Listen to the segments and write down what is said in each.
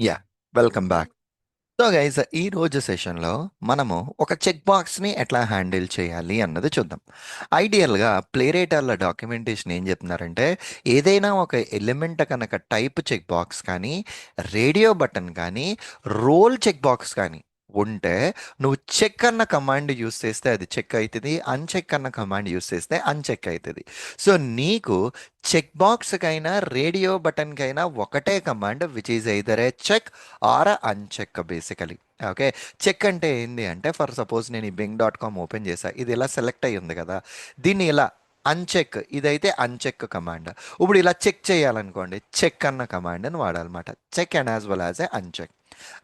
Yeah, welcome back. So guys, ఈ రోజు సెషన్లో మనము ఒక చెక్ బాక్స్ని ఎట్లా హ్యాండిల్ చేయాలి అన్నది చూద్దాం. ఐడియల్గా ప్లే రైటర్ల డాక్యుమెంటేషన్ ఏం చెప్తున్నారంటే, ఏదైనా ఒక ఎలిమెంట్ కనుక టైప్ చెక్ బాక్స్ కానీ, రేడియో బటన్ కానీ, రోల్ చెక్ బాక్స్ కానీ ఉంటే, నువ్వు చెక్ అన్న కమాండ్ యూస్ చేస్తే అది చెక్ అవుతుంది, అన్చెక్ అన్న కమాండ్ యూస్ చేస్తే అన్చెక్ అవుతుంది. సో నీకు చెక్ బాక్స్కైనా రేడియో బటన్కైనా ఒకటే command, which is either a check or uncheck basically. Okay, check అంటే ఏంటి అంటే, ఫర్ సపోజ్ నేను ఈ బింగ్.com ఓపెన్ చేశా, ఇది ఇలా సెలెక్ట్ అయ్యి ఉంది కదా, దీన్ని ఇలా అన్చెక్, ఇదైతే అన్చెక్ కమాండ్. ఇప్పుడు ఇలా చెక్ చేయాలనుకోండి, చెక్ అన్న కమాండ్ అని వాడాలన్నమాట. Check and as well as a uncheck.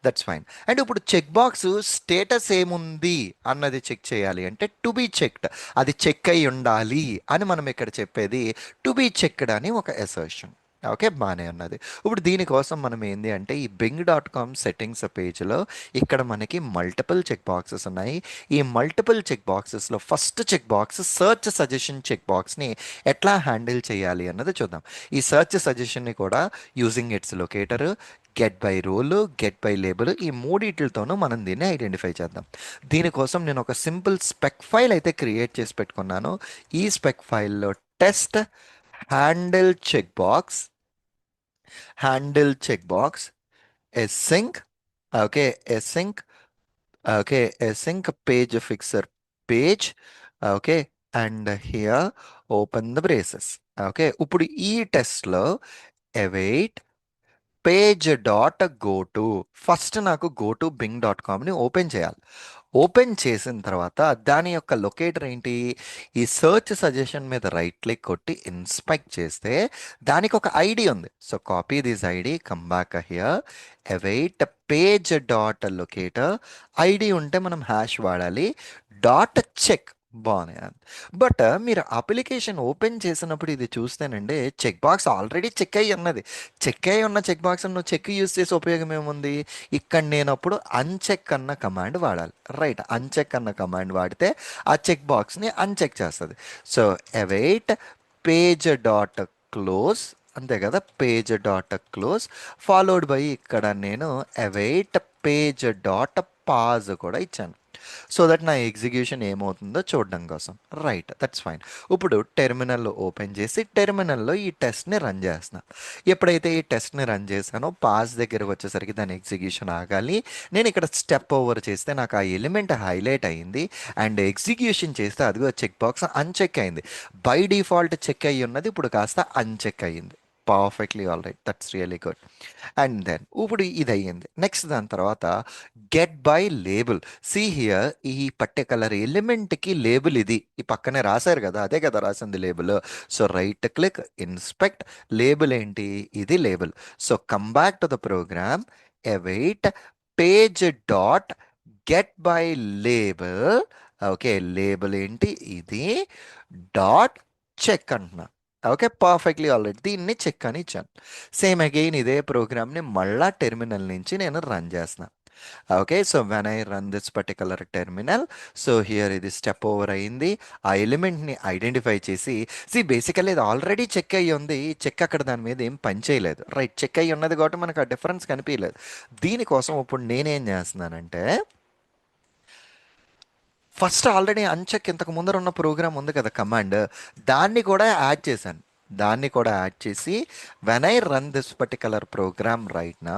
That's fine. And ఇప్పుడు చెక్ బాక్స్ స్టేటస్ ఏముంది అన్నది చెక్ చేయాలి అంటే, టు బీ చెక్డ్, అది చెక్ అయి ఉండాలి అని మనం ఇక్కడ చెప్పేది టు బీ చెక్డ్ అని ఒక అసర్షన్. ఓకే, బాగానే ఉన్నది. ఇప్పుడు దీనికోసం మనం ఏంది అంటే, ఈ బింగ్.com సెట్టింగ్స్ పేజ్లో ఇక్కడ మనకి మల్టిపుల్ చెక్ బాక్సెస్ ఉన్నాయి. ఈ మల్టిపుల్ చెక్ బాక్సెస్లో first check box search suggestion check బాక్స్ని ఎట్లా హ్యాండిల్ చేయాలి అన్నది చూద్దాం. ఈ సర్చ్ సజెషన్ని కూడా using its locator, get by role, get by label, ఈ మూడిట్లతోనూ మనం దీన్ని ఐడెంటిఫై చేద్దాం. దీనికోసం నేను ఒక సింపుల్ స్పెక్ ఫైల్ అయితే క్రియేట్ చేసి పెట్టుకున్నాను. ఈ స్పెక్ ఫైల్లో test handle check box, handle check box async, okay, async, okay, async page fixer page, okay, and here open the braces. Okay, ఇప్పుడు ఈ టెస్ట్లో await page dot go to, first నాకు go to బింగ్.comని open చేయాలి. Open చేసిన తర్వాత దాని యొక్క లొకేటర్ ఏంటి, ఈ సర్చ్ సజెషన్ మీద రైట్ క్లిక్ కొట్టి ఇన్స్పెక్ట్ చేస్తే దానికి ఒక ఐడి ఉంది. So copy this ID, come back here, await page dot locator. ID ఉంటే మనం హ్యాష్ వాడాలి, డాట్ చెక్. బాగున్నాయి. బట్ మీరు అప్లికేషన్ ఓపెన్ చేసినప్పుడు ఇది చూస్తేనండి, చెక్ బాక్స్ ఆల్రెడీ చెక్ అయ్యి ఉన్నది. చెక్ అయ్యి ఉన్న చెక్ బాక్స్ నువ్వు చెక్ యూస్ చేసే ఉపయోగం ఏముంది? ఇక్కడ నేను అప్పుడు అన్చెక్ అన్న కమాండ్ వాడాలి. రైట్, అన్చెక్ అన్న కమాండ్ వాడితే ఆ చెక్ బాక్స్ని అన్చెక్ చేస్తుంది. So await page dot close, అంతే కదా, page dot close followed by ఇక్కడ నేను అవైట్ పేజ్ డాట్ పాజ్ కూడా ఇచ్చాను. సో దట్ నా ఎగ్జిక్యూషన్ ఏమవుతుందో చూడడం కోసం. Right, that's fine. ఇప్పుడు టెర్మినల్లో ఓపెన్ చేసి టెర్మినల్లో ఈ టెస్ట్ని రన్ చేస్తున్నా. ఎప్పుడైతే ఈ టెస్ట్ని రన్ చేశానో పాస్ దగ్గరకు వచ్చేసరికి దాని ఎగ్జిక్యూషన్ ఆగాలి. నేను ఇక్కడ స్టెప్ ఓవర్ చేస్తే నాకు ఆ ఎలిమెంట్ హైలైట్ అయింది, అండ్ ఎగ్జిక్యూషన్ చేస్తే అదిగో చెక్ బాక్స్ అన్చెక్ అయింది. బై డిఫాల్ట్ చెక్ అయ్యి ఉన్నది, ఇప్పుడు కాస్త అన్చెక్ అయ్యింది. Perfectly all right, that's really good. And then ఇప్పుడు ఇది అయ్యింది. నెక్స్ట్ దాని తర్వాత get by label. See here, ఈ పర్టికులర్ ఎలిమెంట్కి లేబుల్ ఇది, ఈ పక్కనే రాశారు కదా, అదే కదా రాసింది label. So right click, inspect, label ఏంటి, ఇది label. So come back to the programme, await page dot get by label. Okay, label ఏంటి, ఇది డాట్ చెక్ అంటున్నా. ఓకే, పర్ఫెక్ట్లీ ఆల్రెడీ దీన్ని చెక్ అని ఇచ్చాను. సేమ్ అగైన్ ఇదే ప్రోగ్రామ్ని మళ్ళా టెర్మినల్ నుంచి నేను రన్ చేస్తున్నా. Okay, so when I run this particular terminal, so here ఇది స్టెప్ ఓవర్ అయింది. ఆ ఎలిమెంట్ని ఐడెంటిఫై చేసి, బేసికల్లీ ఇది ఆల్రెడీ చెక్ అయ్యి ఉంది, చెక్ అక్కడ దాని మీద ఏం పని చేయలేదు. రైట్, చెక్ అయ్యి ఉన్నది కాబట్టి మనకు ఆ డిఫరెన్స్ కనిపించలేదు. దీనికోసం ఇప్పుడు నేనేం చేస్తున్నానంటే, ఫస్ట్ ఆల్రెడీ అన్చెక్ ఇంతకు ముందర ఉన్న ప్రోగ్రామ్ ఉంది కదా కమాండ్, దాన్ని కూడా యాడ్ చేశాను. దాన్ని కూడా యాడ్ చేసి when I run this particular program right నా,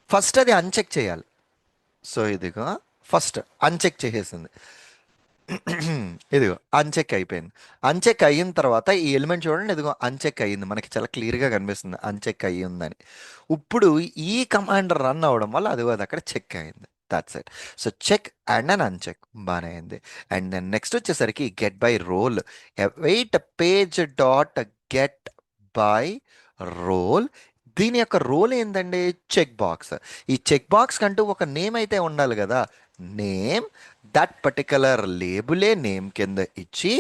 ఫస్ట్ అది అన్చెక్ చేయాలి. సో ఇదిగో ఫస్ట్ అన్చెక్ చేసేసింది. ఇదిగో అన్చెక్ అయిపోయింది. అన్చెక్ అయిన తర్వాత ఈ ఎలిమెంట్ చూడండి, ఇదిగో అన్చెక్ అయ్యింది, మనకి చాలా క్లియర్గా కనిపిస్తుంది అన్చెక్ అయ్యిందని. ఇప్పుడు ఈ కమాండ్ రన్ అవడం వల్ల అదిగో అది అక్కడ చెక్ అయింది. That's it. So check and un uncheck బాగానే అయింది. అండ్ దెన్ నెక్స్ట్ వచ్చేసరికి get by role, wait page dot get by role. దీని యొక్క రోల్ ఏంటండి, చెక్ బాక్స్. ఈ చెక్ బాక్స్ కంటూ ఒక నేమ్ అయితే ఉండాలి కదా, నేమ్, దట్ పర్టికులర్ లేబులే నేమ్ కింద ఇచ్చి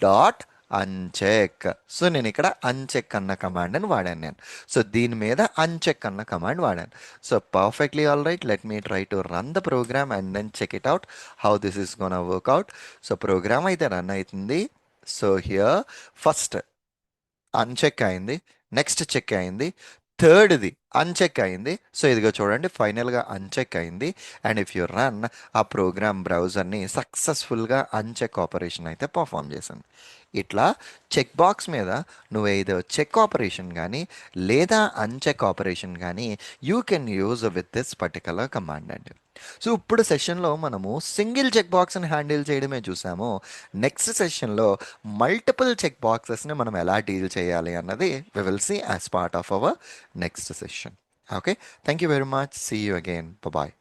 డాట్ అన్చెక్. సో నేను ఇక్కడ అన్చెక్ అన్న కమాండ్ అని వాడాను నేను. సో దీని మీద అన్చెక్ అన్న కమాండ్ వాడాను. So perfectly all right, let me try to run the program and then check it out how this is gone work out. So program అయితే రన్ అవుతుంది. సో హియర్ ఫస్ట్ అన్చెక్ అయింది, next check అయింది, థర్డ్ది uncheck అయింది. So ఇదిగో చూడండి, ఫైనల్గా uncheck అయింది. అండ్ ఇఫ్ యూ రన్, ఆ ప్రోగ్రామ్ బ్రౌజర్ని సక్సెస్ఫుల్గా అన్చెక్ ఆపరేషన్ అయితే పర్ఫామ్ చేసింది. ఇట్లా చెక్ బాక్స్ మీద నువ్వు ఏదో చెక్ ఆపరేషన్ కానీ లేదా అన్చెక్ ఆపరేషన్ కానీ you can use with this particular command అండి. సో ఇప్పుడు సెషన్లో మనము సింగిల్ చెక్ బాక్స్ని హ్యాండిల్ చేయడమే చూసాము. నెక్స్ట్ సెషన్లో మల్టిపుల్ చెక్ బాక్సెస్ని మనం ఎలా డీల్ చేయాలి అన్నది we will see as part of our next session. Okay, thank you very much. See you again. Bye bye.